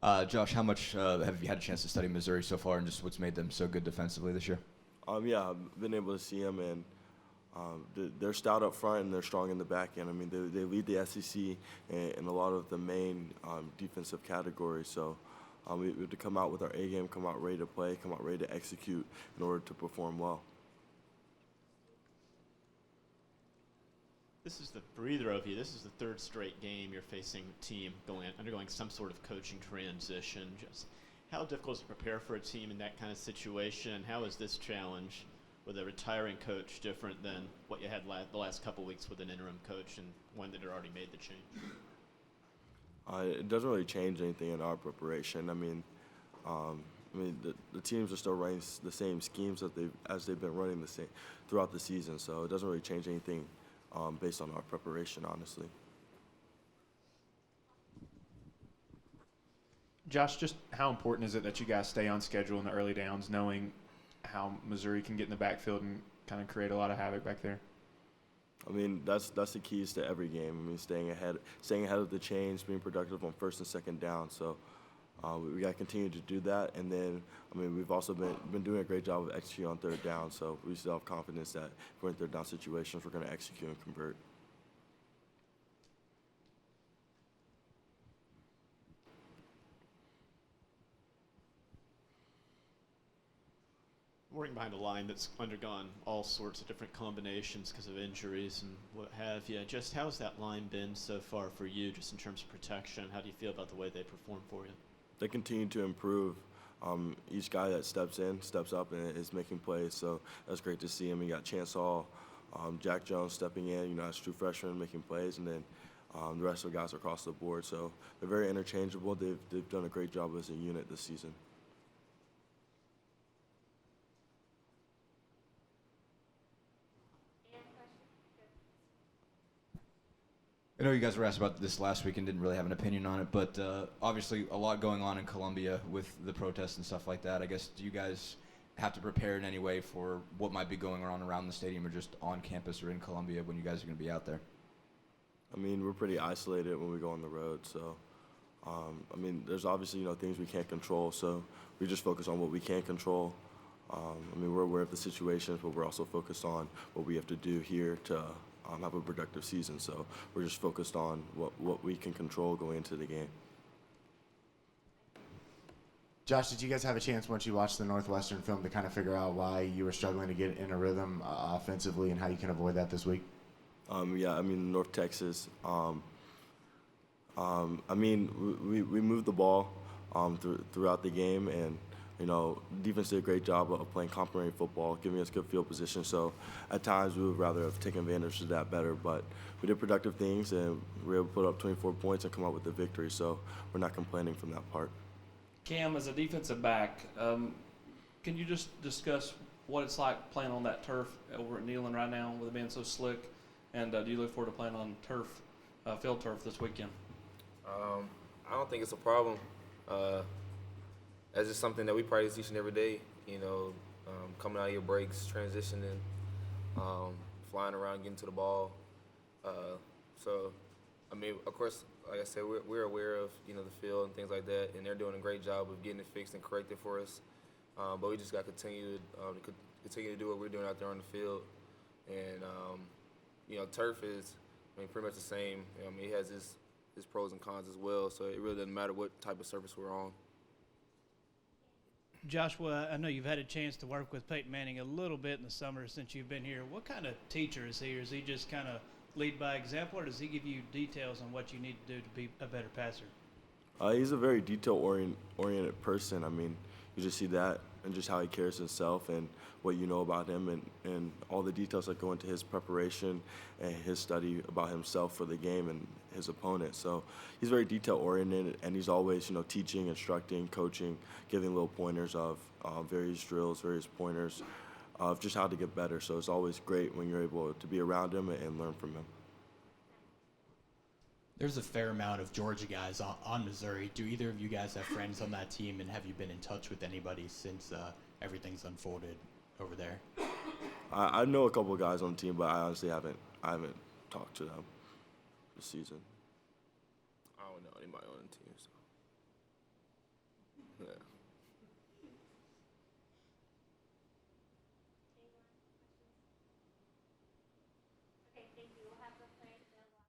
Josh, how much have you had a chance to study Missouri so far, and just what's made them so good defensively this year? Yeah, I've been able to see them, and they're stout up front and they're strong in the back end. I mean, they lead the SEC in a lot of the main defensive categories. So we have to come out with our A game, come out ready to play, come out ready to execute in order to perform well. This is the breather of you. This is the third straight game you're facing a team undergoing some sort of coaching transition. Just how difficult is it to prepare for a team in that kind of situation, and how is this challenge with a retiring coach different than what you had the last couple weeks with an interim coach and one that had already made the change? It doesn't really change anything in our preparation. The teams are still running the same schemes that they've been running the same throughout the season. So it doesn't really change anything based on our preparation, honestly. Josh, just how important is it that you guys stay on schedule in the early downs, knowing how Missouri can get in the backfield and kind of create a lot of havoc back there? I mean, that's the keys to every game. I mean, staying ahead of the chains, being productive on first and second down. So we got to continue to do that. And then, we've also been doing a great job of executing on third down. So we still have confidence that if we're in third down situations, we're going to execute and convert. Working behind a line that's undergone all sorts of different combinations because of injuries and what have you. Just how's that line been so far for you, just in terms of protection? How do you feel about the way they perform for you? They continue to improve. Each guy that steps up, and is making plays. So that's great to see him. You got Chance Hall, Jack Jones stepping in, as true freshman making plays, and then the rest of the guys across the board. So they're very interchangeable. They've done a great job as a unit this season. I know you guys were asked about this last week and didn't really have an opinion on it, but obviously a lot going on in Columbia with the protests and stuff like that. I guess, do you guys have to prepare in any way for what might be going on around the stadium or just on campus or in Columbia when you guys are going to be out there? We're pretty isolated when we go on the road. So, there's obviously, things we can't control. So we just focus on what we can control. We're aware of the situations, but we're also focused on what we have to do here to have a productive season. So we're just focused on what we can control going into the game. Josh, did you guys have a chance once you watched the Northwestern film to kind of figure out why you were struggling to get in a rhythm offensively and how you can avoid that this week? North Texas. We moved the ball throughout the game, and defense did a great job of playing complementary football, giving us good field position. So at times we would rather have taken advantage of that better, but we did productive things, and we were able to put up 24 points and come out with the victory. So we're not complaining from that part. Cam, as a defensive back, can you just discuss what it's like playing on that turf over at Neyland right now with it being so slick? And do you look forward to playing on field turf this weekend? I don't think it's a problem. That's just something that we practice each and every day, coming out of your breaks, transitioning, flying around, getting to the ball. Of course, like I said, we're aware of, the field and things like that, and they're doing a great job of getting it fixed and corrected for us. But we just got to continue to do what we're doing out there on the field. And, turf is, pretty much the same. It has its pros and cons as well, so it really doesn't matter what type of surface we're on. Joshua, I know you've had a chance to work with Peyton Manning a little bit in the summer since you've been here. What kind of teacher is he? Or is he just kind of lead by example, or does he give you details on what you need to do to be a better passer? He's a very detail-oriented person. You just see that and just how he carries himself and what you know about him and all the details that go into his preparation and his study about himself for the game and his opponent. So he's very detail-oriented, and he's always, teaching, instructing, coaching, giving little pointers of various drills, various pointers of just how to get better. So it's always great when you're able to be around him and learn from him. There's a fair amount of Georgia guys on Missouri. Do either of you guys have friends on that team, and have you been in touch with anybody since everything's unfolded over there? I know a couple of guys on the team, but I honestly haven't talked to them this season. I don't know anybody on the team. So.